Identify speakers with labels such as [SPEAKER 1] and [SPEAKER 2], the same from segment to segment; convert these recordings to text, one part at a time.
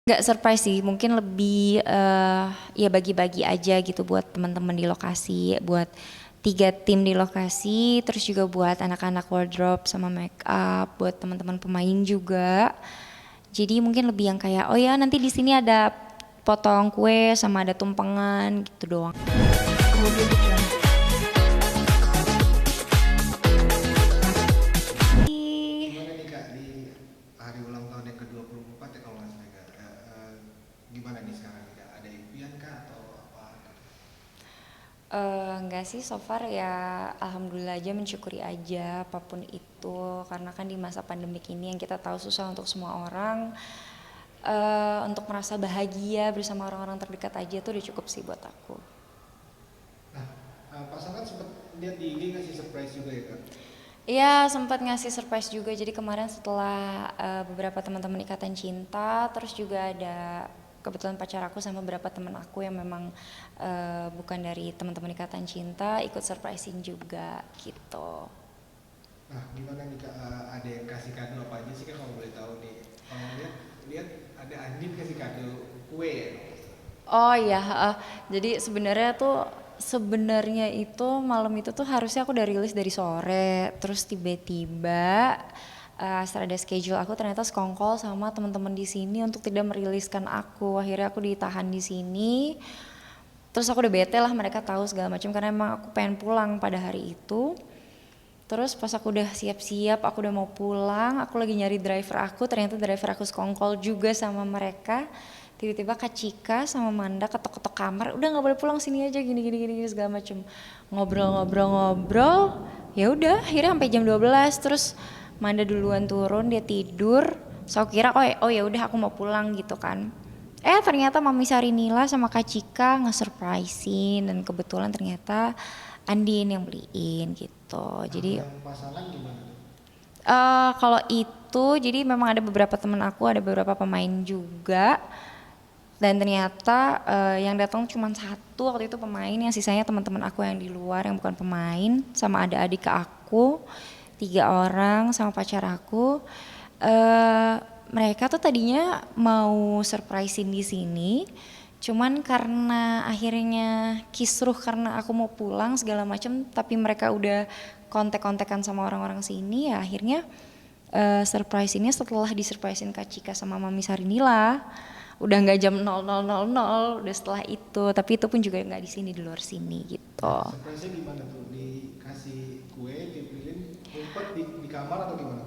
[SPEAKER 1] Nggak surprise sih, mungkin lebih ya bagi-bagi aja gitu buat teman-teman di lokasi, buat 3 tim di lokasi, terus juga buat anak-anak wardrobe sama make up, buat teman-teman pemain juga. Jadi mungkin lebih yang kayak oh ya nanti di sini ada potong kue sama ada tumpengan gitu doang.
[SPEAKER 2] Gimana nih Kak di hari ulang tahun yang ke-24 ya kalau nggak salah Kak? Gimana nih sekarang nih Kak? Ada impian Kak atau apa?
[SPEAKER 1] Enggak sih, so far ya alhamdulillah aja, mensyukuri aja apapun itu, karena kan di masa pandemik ini yang kita tahu susah untuk semua orang. Untuk merasa bahagia bersama orang-orang terdekat aja tuh udah cukup sih buat aku.
[SPEAKER 2] Nah, pasangan sempat lihat di IG ngasih surprise juga ya Kak?
[SPEAKER 1] Iya, sempat ngasih surprise juga. Jadi kemarin setelah beberapa teman-teman ikatan cinta, terus juga ada kebetulan pacar aku sama beberapa teman aku yang memang bukan dari teman-teman ikatan cinta ikut surprisein juga gitu.
[SPEAKER 2] Nah, gimana nih Kak? Ada yang kasih kado apa aja sih Kak kalau boleh tahu nih? Kalau lihat ada Andin kasih kado kue ya?
[SPEAKER 1] Oh iya, jadi sebenarnya itu malam itu tuh harusnya aku udah rilis dari sore, terus tiba-tiba setelah ada schedule aku ternyata sekongkol sama teman-teman di sini untuk tidak meriliskan aku. Akhirnya aku ditahan di sini. Terus aku udah bete lah, mereka tahu segala macam karena emang aku pengen pulang pada hari itu. Terus pas aku udah siap-siap, aku udah mau pulang, aku lagi nyari driver aku, ternyata driver aku sekongkol juga sama mereka. Tiba-tiba Kak Cika sama Manda ketok-ketok kamar, udah nggak boleh pulang, sini aja gini gini gini segala macem. Ngobrol-ngobrol-ngobrol, ya udah akhirnya sampai jam 12. Terus Manda duluan turun, dia tidur. So aku kira oh ya udah aku mau pulang gitu kan. Ternyata Mami Sarinila sama Kak Cika nge-surprisein dan kebetulan ternyata Andin yang beliin gitu.
[SPEAKER 2] Nah,
[SPEAKER 1] Jadi
[SPEAKER 2] yang pasangan gimana tuh?
[SPEAKER 1] kalau itu jadi memang ada beberapa teman aku, ada beberapa pemain juga. Dan ternyata yang datang cuma satu waktu itu pemain, yang sisanya teman-teman aku yang di luar yang bukan pemain, sama ada adik ke aku, 3 orang sama pacar aku. Eh, Mereka tuh tadinya mau surprisein di sini, cuman karena akhirnya kisruh karena aku mau pulang segala macam, tapi mereka udah kontek-kontekan sama orang-orang sini, ya akhirnya surprise ini setelah disurprisein Kak Cika sama Mami Sarinila. Udah nggak jam 00.00, udah setelah itu. Tapi itu pun juga nggak di sini, di luar sini gitu.
[SPEAKER 2] Nah, surprise-nya gimana tuh? Dikasih kue, dipilih, ngumpet di kamar atau gimana?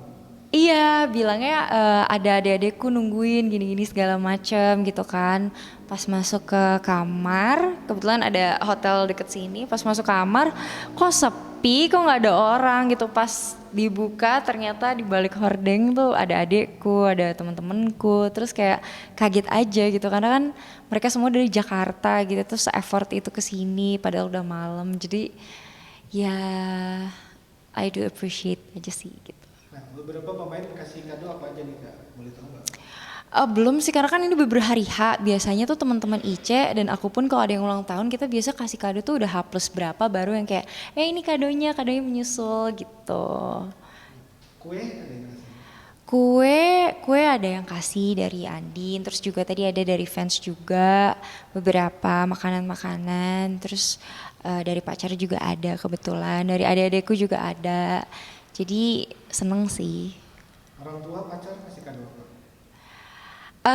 [SPEAKER 1] Iya, bilangnya ada adik-adikku nungguin gini-gini segala macem gitu kan. Pas masuk ke kamar, kebetulan ada hotel deket sini. Pas masuk kamar, kok sepi, kok nggak ada orang gitu. Pas dibuka, ternyata di balik hordeng tuh ada adikku, ada teman-temanku. Terus kayak kaget aja gitu, karena kan mereka semua dari Jakarta gitu. Terus effort itu ke sini, padahal udah malam. Jadi ya, I do appreciate aja sih gitu.
[SPEAKER 2] Nah, beberapa pemain kasih kado apa aja nih Kak? Boleh tahu nggak?
[SPEAKER 1] Belum sih, karena kan ini berhari H. Biasanya tuh teman-teman IC dan aku pun kalau ada yang ulang tahun, kita biasa kasih kado tuh udah H plus berapa baru yang kayak ini kadonya menyusul gitu.
[SPEAKER 2] Kue ada yang kasih?
[SPEAKER 1] Kue ada yang kasih dari Andin, terus juga tadi ada dari fans juga beberapa makanan-makanan, terus dari pacar juga ada kebetulan, dari adik-adikku juga ada. Jadi seneng sih.
[SPEAKER 2] Orang tua pacar kasih kado apa?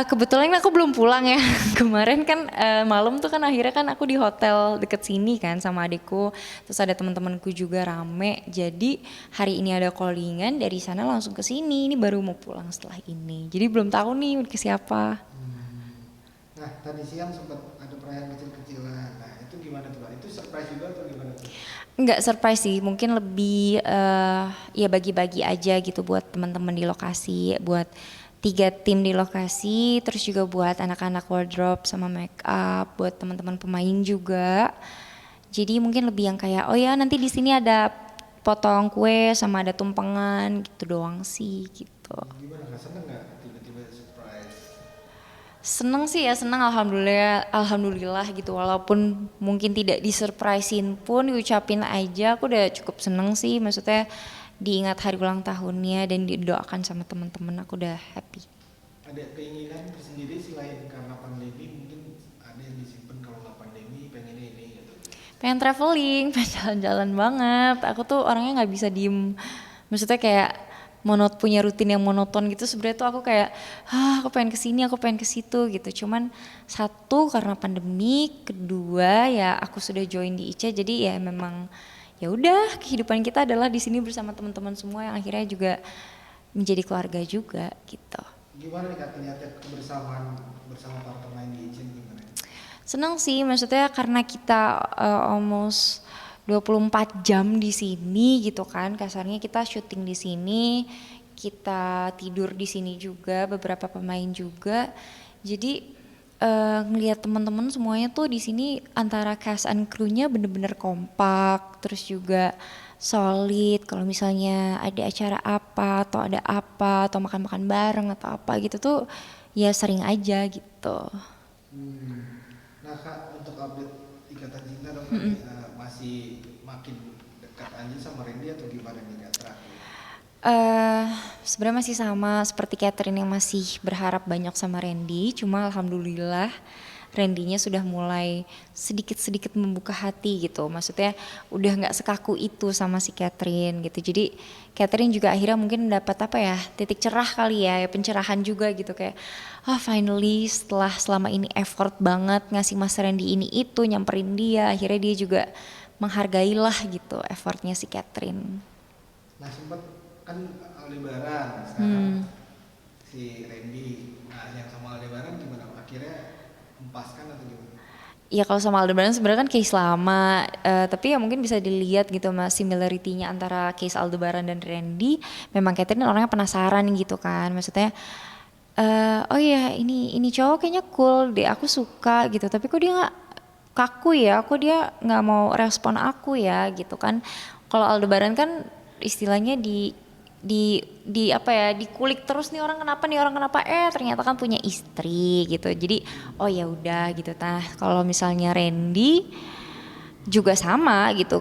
[SPEAKER 1] Kebetulan aku belum pulang ya. Kemarin kan malam tuh kan akhirnya kan aku di hotel deket sini kan sama adikku. Terus ada teman-temanku juga rame. Jadi hari ini ada callingan, dari sana langsung ke sini. Ini baru mau pulang setelah ini. Jadi belum tahu nih mau ke siapa.
[SPEAKER 2] Nah, tadi siang sempat ada perayaan kecil-kecilan. Nah, itu gimana tuh Kak? Itu surprise juga atau gimana tuh?
[SPEAKER 1] Enggak surprise sih, mungkin lebih ya bagi-bagi aja gitu buat teman-teman di lokasi, buat 3 tim di lokasi, terus juga buat anak-anak wardrobe sama make up, buat teman-teman pemain juga. Jadi mungkin lebih yang kayak oh ya nanti di sini ada potong kue sama ada tumpengan gitu doang sih gitu.
[SPEAKER 2] Gimana Kak? Seneng nggak tiba-tiba surprise?
[SPEAKER 1] Seneng sih ya, seneng, alhamdulillah, alhamdulillah gitu, walaupun mungkin tidak disurprisein pun diucapin aja aku udah cukup seneng sih, maksudnya diingat hari ulang tahunnya dan didoakan sama teman-teman, aku udah happy.
[SPEAKER 2] ada keinginan tersendiri selain karena pandemi, mungkin ada yang disimpan kalau nggak pandemi pengennya ini gitu.
[SPEAKER 1] Pengen traveling, pengen jalan-jalan banget. Aku tuh orangnya nggak bisa diem. Maksudnya kayak punya rutin yang monoton gitu. Sebenarnya tuh aku kayak, aku pengen kesini, aku pengen ke situ gitu. Cuman satu karena pandemi, kedua ya aku sudah join di ICE, jadi ya memang ya udah kehidupan kita adalah di sini bersama teman-teman semua yang akhirnya juga menjadi keluarga juga gitu.
[SPEAKER 2] Gimana nih Kak ternyata kebersamaan bersama para pemain di Ijen gimana?
[SPEAKER 1] Senang sih, maksudnya karena kita almost 24 jam di sini gitu kan, kasarnya kita syuting di sini, kita tidur di sini juga, beberapa pemain juga. Jadi ngelihat teman-teman semuanya tuh di sini antara cast and crew-nya bener-bener kompak, terus juga solid. Kalau misalnya ada acara apa atau makan-makan bareng atau apa gitu tuh ya sering aja gitu.
[SPEAKER 2] Nah Kak, untuk update Ikatan Cinta dong Kak, masih makin dekat aja sama Randy atau gimana nih Kak terakhir?
[SPEAKER 1] eh Sebenarnya masih sama seperti Catherine yang masih berharap banyak sama Randy, cuma alhamdulillah Randy-nya sudah mulai sedikit-sedikit membuka hati gitu. Maksudnya udah nggak sekaku itu sama si Catherine gitu. Jadi Catherine juga akhirnya mungkin mendapat apa ya, titik cerah kali ya pencerahan juga gitu kayak finally setelah selama ini effort banget ngasih Mas Randy ini itu nyamperin dia, akhirnya dia juga menghargailah gitu effortnya si Catherine.
[SPEAKER 2] Nah sempet kan Aldebaran sekarang si Randy, nah yang sama Aldebaran gimana? Akhirnya empaskan atau gimana?
[SPEAKER 1] Ya kalau sama Aldebaran sebenarnya kan case lama, tapi ya mungkin bisa dilihat gitu mas similarity-nya antara case Aldebaran dan Randy. Memang Catherine orangnya penasaran gitu kan, maksudnya oh iya ini cowok kayaknya cool deh, aku suka gitu. Tapi kok dia nggak kaku ya, kok dia nggak mau respon aku ya gitu kan. Kalau Aldebaran kan istilahnya di apa ya, dikulik terus nih orang kenapa ternyata kan punya istri gitu, jadi oh ya udah gitu. Nah kalau misalnya Randy juga sama gitu,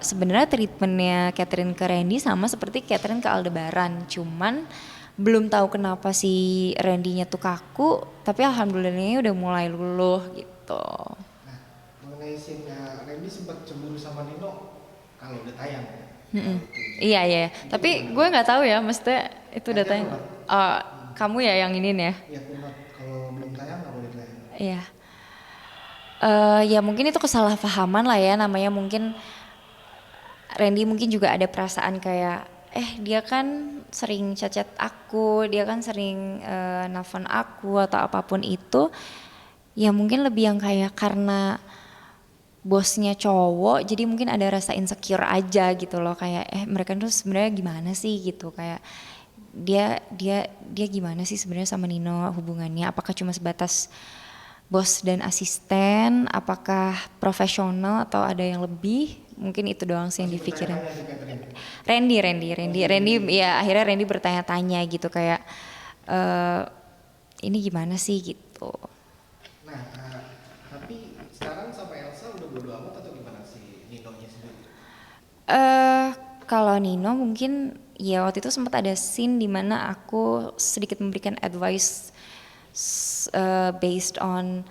[SPEAKER 1] sebenarnya treatmentnya Catherine ke Randy sama seperti Catherine ke Aldebaran, cuman belum tahu kenapa si Randy-nya tuh kaku, tapi alhamdulillahnya udah mulai luluh gitu.
[SPEAKER 2] Nah mengenai scene Randy sempat cemburu sama Nino kalau udah tayang ya?
[SPEAKER 1] Iya iya,
[SPEAKER 2] Itu
[SPEAKER 1] tapi
[SPEAKER 2] gimana?
[SPEAKER 1] gue nggak tahu ya, maksudnya itu
[SPEAKER 2] Nanti aku
[SPEAKER 1] datanya.
[SPEAKER 2] not,
[SPEAKER 1] Oh, kamu ya yang ini ya?
[SPEAKER 2] ya aku not kalau belum tayang nggak boleh tayang.
[SPEAKER 1] Iya. Ya mungkin itu kesalahpahaman lah ya, namanya mungkin Randy mungkin juga ada perasaan kayak dia kan sering chat aku, dia kan sering nelfon aku atau apapun itu. Ya mungkin lebih yang kayak karena bosnya cowok jadi mungkin ada rasa insecure aja gitu loh, kayak mereka tuh sebenarnya gimana sih gitu, kayak dia gimana sih sebenarnya sama Nino hubungannya, apakah cuma sebatas bos dan asisten, apakah profesional atau ada yang lebih, mungkin itu doang sih yang
[SPEAKER 2] Masih
[SPEAKER 1] dipikirin.
[SPEAKER 2] bertanya-tanya si Catherine.
[SPEAKER 1] Randy ya akhirnya Randy bertanya-tanya gitu kayak eh ini gimana sih gitu.
[SPEAKER 2] Nah tapi sekarang sama Elsa udah bodo amat atau gimana si Nino-nya sendiri?
[SPEAKER 1] eh Kalau Nino mungkin ya waktu itu sempat ada scene di mana aku sedikit memberikan advice based on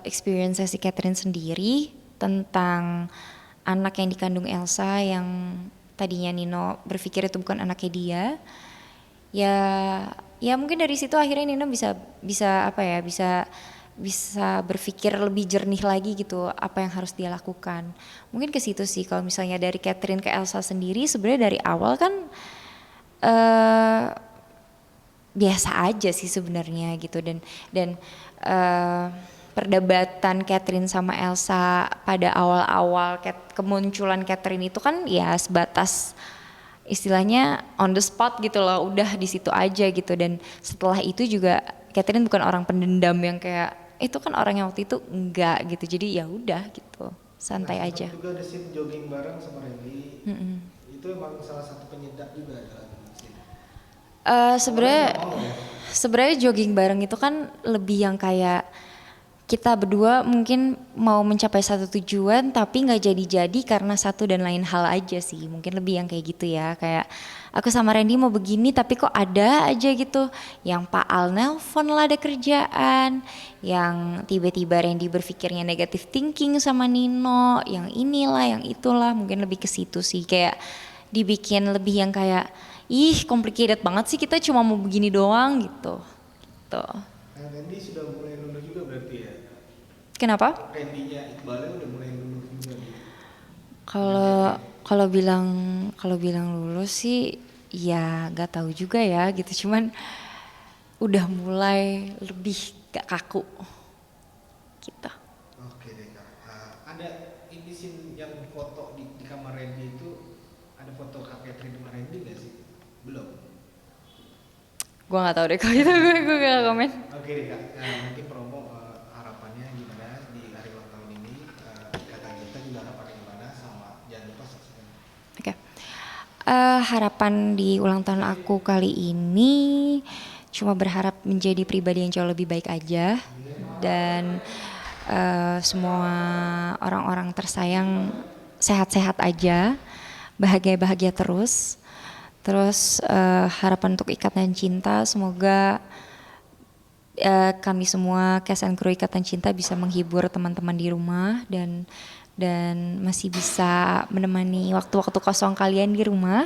[SPEAKER 1] experience si Catherine sendiri tentang anak yang dikandung Elsa yang tadinya Nino berpikir itu bukan anaknya dia. Ya ya mungkin dari situ akhirnya Nino bisa bisa apa ya, bisa berpikir lebih jernih lagi gitu apa yang harus dia lakukan. Mungkin ke situ sih. Kalau misalnya dari Catherine ke Elsa sendiri sebenarnya dari awal kan eh biasa aja sih sebenarnya gitu, dan eh perdebatan Catherine sama Elsa pada awal-awal kemunculan Catherine itu kan ya sebatas istilahnya on the spot gitu loh, udah di situ aja gitu. Dan setelah itu juga Catherine bukan orang pendendam yang kayak itu kan orangnya waktu itu enggak gitu, jadi ya udah gitu santai
[SPEAKER 2] Nah
[SPEAKER 1] aja.
[SPEAKER 2] sempat juga ada scene jogging bareng sama Randy. Itu emang salah satu penyedap juga dalam scene.
[SPEAKER 1] Eh
[SPEAKER 2] Awalnya
[SPEAKER 1] sebenarnya
[SPEAKER 2] nggak mau ya.
[SPEAKER 1] sebenarnya jogging bareng itu kan lebih yang kayak kita berdua mungkin mau mencapai satu tujuan tapi nggak jadi-jadi karena satu dan lain hal aja sih, mungkin lebih yang kayak gitu ya, kayak aku sama Randy mau begini tapi kok ada aja gitu yang Pak Al nelpon lah ada kerjaan, yang tiba-tiba Randy berpikirnya negative thinking sama Nino, yang inilah yang itulah, mungkin lebih ke situ sih, kayak dibikin lebih yang kayak ih complicated banget sih kita cuma mau begini doang gitu gitu.
[SPEAKER 2] Nah, Randy sudah mulai luluh juga berarti ya?
[SPEAKER 1] Kenapa?
[SPEAKER 2] Randy-nya Iqbalnya udah mulai luluh juga nih.
[SPEAKER 1] Kalau kalau bilang lulus sih ya gak tahu juga ya gitu, cuman udah mulai lebih gak kaku gitu.
[SPEAKER 2] Oke deh kak. Ada ini scene yang foto di kamar Randy itu, ada foto Kak Catherine sama Randy nggak sih? Belum.
[SPEAKER 1] Gua nggak tahu deh kalau itu, gue gak komen.
[SPEAKER 2] Oke deh kak. Mungkin promo harapannya gimana di hari ulang tahun ini? Kata kita juga harapannya gimana, sama jangan lupa subscribe.
[SPEAKER 1] Oke. Harapan di ulang tahun aku kali ini cuma berharap menjadi pribadi yang jauh lebih baik aja, dan semua orang-orang tersayang sehat-sehat aja, bahagia-bahagia terus. Terus harapan untuk Ikatan Cinta, semoga kami semua Cast and Crew Ikatan Cinta bisa menghibur teman-teman di rumah, dan masih bisa menemani waktu-waktu kosong kalian di rumah.